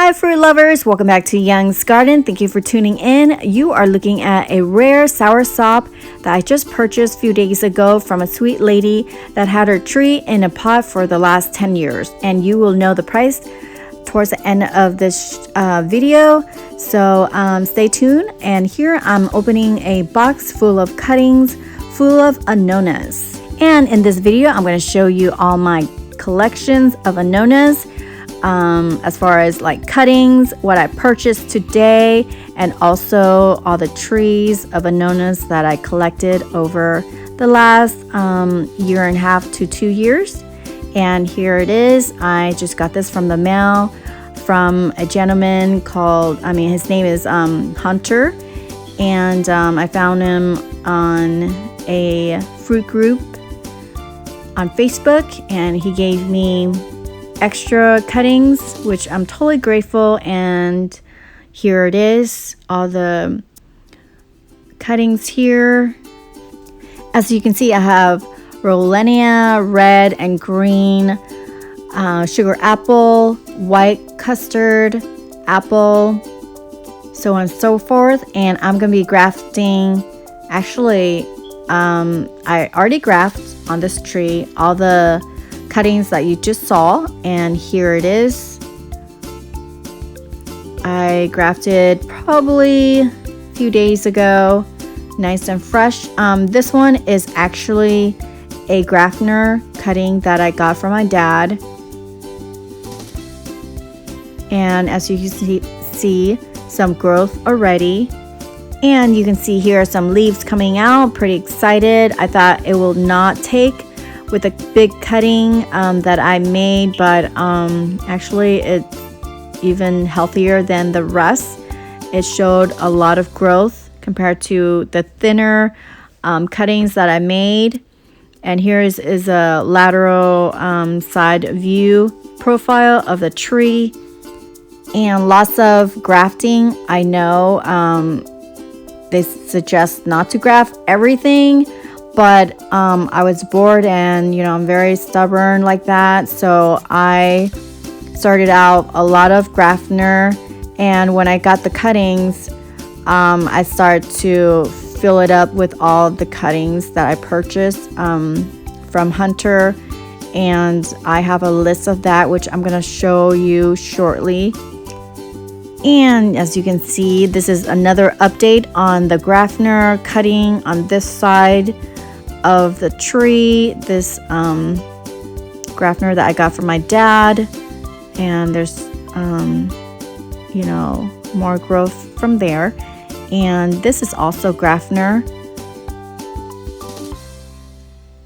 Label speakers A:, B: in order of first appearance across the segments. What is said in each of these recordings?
A: Hi fruit lovers, welcome back to Young's Garden. Thank you for tuning in. You are looking at a rare soursop that I just purchased a few days ago from a sweet lady that had her tree in a pot for the last 10 years. And you will know the price towards the end of this video. So stay tuned. And here I'm opening a box full of cuttings, full of annonas. And in this video, I'm going to show you all my collections of annonas. As far as like cuttings, what I purchased today, and also all the trees of annonas that I collected over the last year and a half to 2 years. And here it is. I just got this from the mail from a gentleman called, his name is Hunter, and I found him on a fruit group on Facebook, and he gave me extra cuttings, which I'm totally grateful. And here it is, all the cuttings here. As you can see, I have Rolenia, red and green, sugar apple, white custard apple, so on and so forth. And I'm gonna be grafting, actually I already grafted on this tree all the cuttings that you just saw, and here it is. I grafted probably a few days ago, nice and fresh. This one is actually a geffner cutting that I got from my dad, and as you can see some growth already, and you can see here some leaves coming out. Pretty excited. I thought it will not take with a big cutting that I made, but actually it's even healthier than the rest. It showed a lot of growth compared to the thinner cuttings that I made. And here is a lateral side view profile of the tree, and lots of grafting. I know they suggest not to graft everything, but I was bored, and I'm very stubborn like that, so I started out a lot of geffner. And when I got the cuttings, I started to fill it up with all the cuttings that I purchased from Hunter, and I have a list of that, which I'm gonna show you shortly. And as you can see, this is another update on the geffner cutting on this side of the tree. This geffner that I got from my dad, and there's more growth from there. And this is also geffner.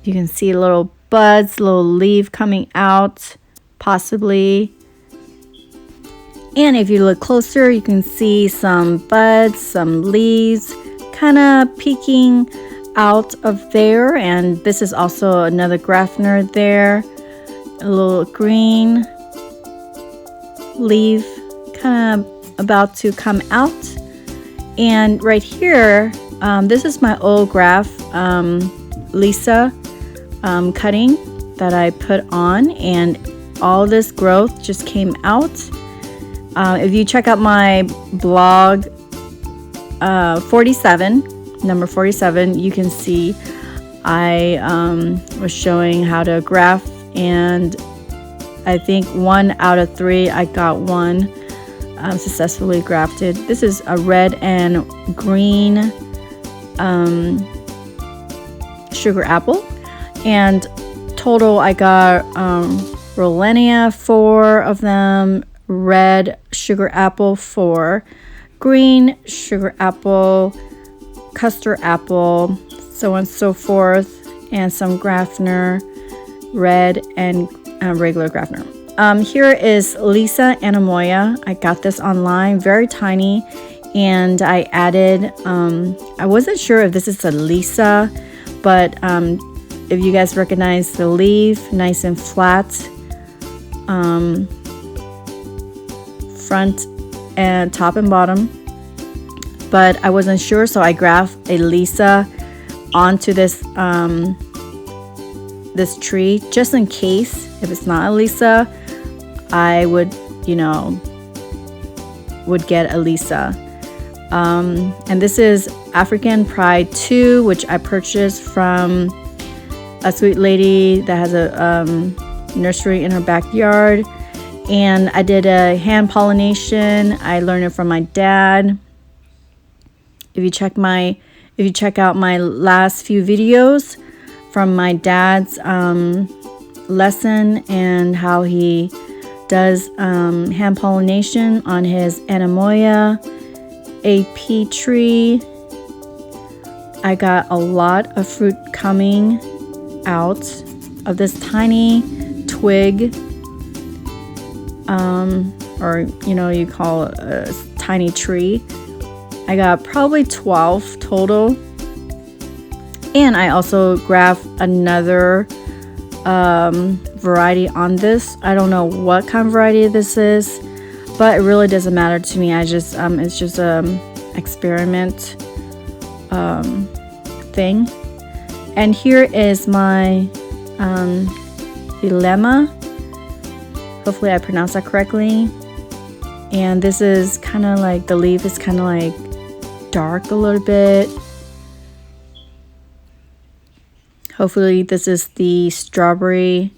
A: You can see little buds, little leaf coming out possibly. And if you look closer, you can see some buds, some leaves kind of peeking out of there. And this is also another geffner there, a little green leaf kind of about to come out. And right here, this is my old Lisa cutting that I put on, and all this growth just came out. If you check out my blog 47, number 47, you can see I was showing how to graft, and I think 1 out of 3 I got one successfully grafted. This is a red and green sugar apple, and total I got Rolenia, 4 of them, red sugar apple 4, green sugar apple, custard apple, so on and so forth, and some geffner, red and regular geffner. Here is Lisa Anamoya. I got this online, very tiny, and I added, I wasn't sure if this is a Lisa, but if you guys recognize the leaf, nice and flat, front and top and bottom, but I wasn't sure, so I grafted a Lisa onto this this tree just in case. If it's not a Lisa, I would would get a Lisa. And this is African Pride 2, which I purchased from a sweet lady that has a nursery in her backyard. And I did a hand pollination. I learned it from my dad. If you check out my last few videos from my dad's lesson and how he does hand pollination on his Anemoia AP tree, I got a lot of fruit coming out of this tiny twig, or you call it a tiny tree. I got probably 12 total, and I also grabbed another variety on this. I don't know what kind of variety this is, but it really doesn't matter to me. It's just experiment thing. And here is my ilama. Hopefully I pronounced that correctly. And this is kind of like, the leaf is kind of like dark a little bit. Hopefully this is the strawberry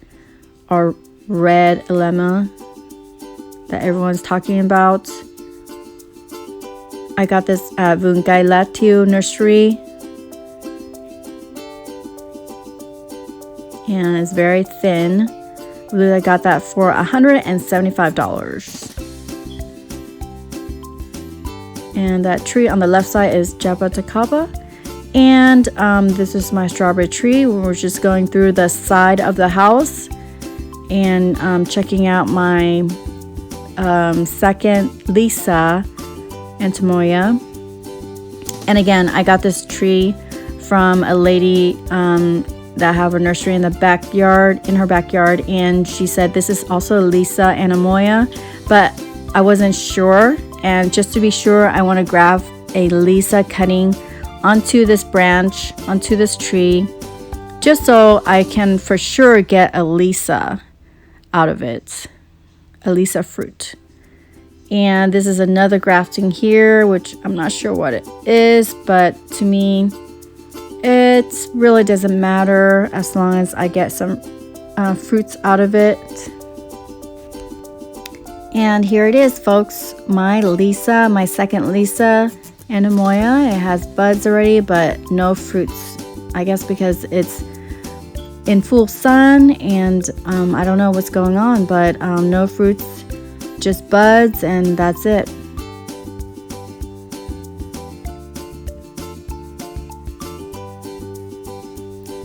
A: or red ilama that everyone's talking about. I got this at Untitled Nursery. And it's very thin. I believe I got that for $175. And that tree on the left side is Jaboticaba. And this is my strawberry tree. We're just going through the side of the house and checking out my second Lisa Antemoya. And again, I got this tree from a lady that have a nursery in her backyard, and she said this is also Lisa Anemoia, but I wasn't sure, and just to be sure, I want to grab a Lisa cutting onto this branch, onto this tree, just so I can for sure get a Lisa out of it, a Lisa fruit. And this is another grafting here, which I'm not sure what it is, but to me it really doesn't matter as long as I get some fruits out of it. And here it is, folks, my Lisa, my second Lisa Anemoia. It has buds already, but no fruits. I guess because it's in full sun, and I don't know what's going on, but no fruits, just buds, and that's it.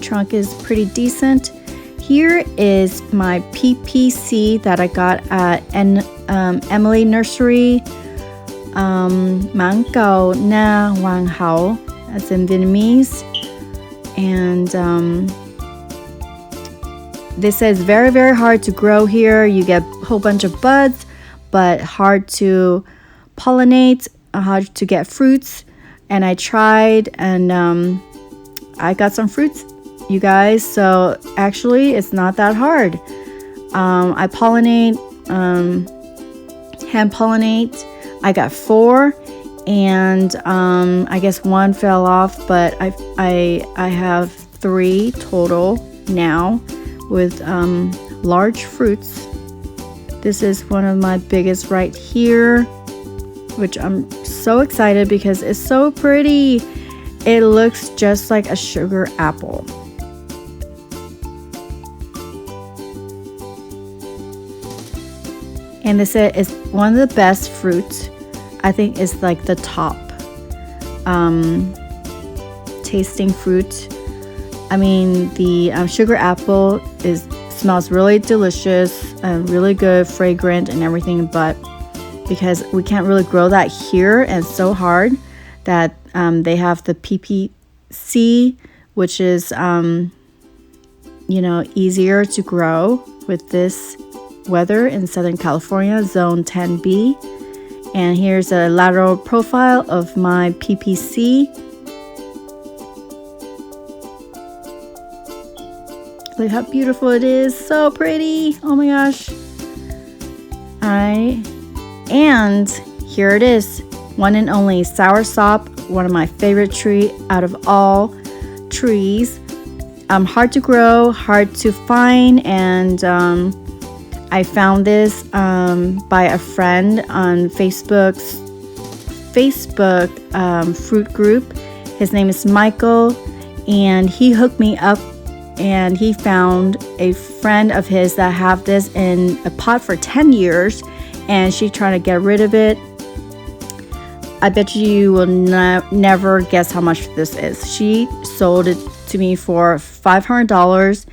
A: Trunk is pretty decent. Here is my PPC that I got at Emily Nursery. Mãng na hoàng, that's in Vietnamese. And this is very, very hard to grow here. You get a whole bunch of buds, but hard to pollinate, hard to get fruits. And I tried, and I got some fruits, you guys. So actually it's not that hard. I pollinate, hand pollinate. I got 4, and I guess 1 fell off, but I have 3 total now with large fruits. This is one of my biggest right here, which I'm so excited because it's so pretty. It looks just like a sugar apple. And this is one of the best fruits. I think it's like the top tasting fruit. I mean, the sugar apple smells really delicious and really good, fragrant and everything, but because we can't really grow that here, and it's so hard that they have the PPC, which is easier to grow with this weather in Southern California, zone 10B. And here's a lateral profile of my PPC. Look how beautiful it is, so pretty. Oh my gosh. And here it is, one and only Soursop, one of my favorite tree out of all trees. Hard to grow, hard to find, and I found this by a friend on Facebook's fruit group. His name is Michael, and he hooked me up, and he found a friend of his that have this in a pot for 10 years, and she trying to get rid of it. I bet you will never guess how much this is. She sold it to me for $500,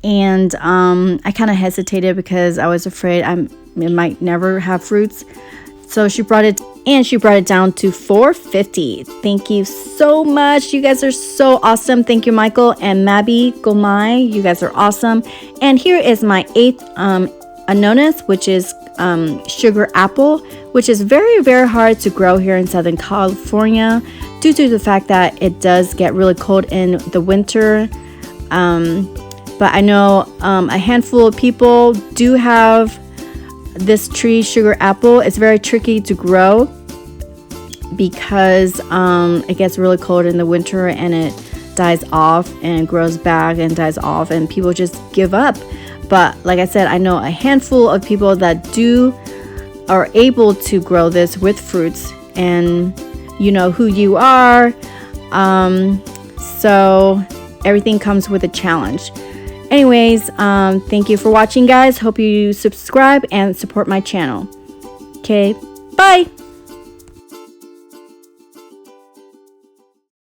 A: and I kind of hesitated because I was afraid it might never have fruits. So she brought it down to $4.50. Thank you so much. You guys are so awesome. Thank you, Michael and Mabi Gomai. You guys are awesome. And here is my 8th annonas, which is sugar apple, which is very, very hard to grow here in Southern California due to the fact that it does get really cold in the winter. But I know a handful of people do have this tree, sugar apple. It's very tricky to grow because it gets really cold in the winter and it dies off and grows back and dies off, and people just give up. But like I said, I know a handful of people that are able to grow this with fruits, and you know who you are. So everything comes with a challenge. Anyways, thank you for watching, guys. Hope you subscribe and support my channel. Okay, bye.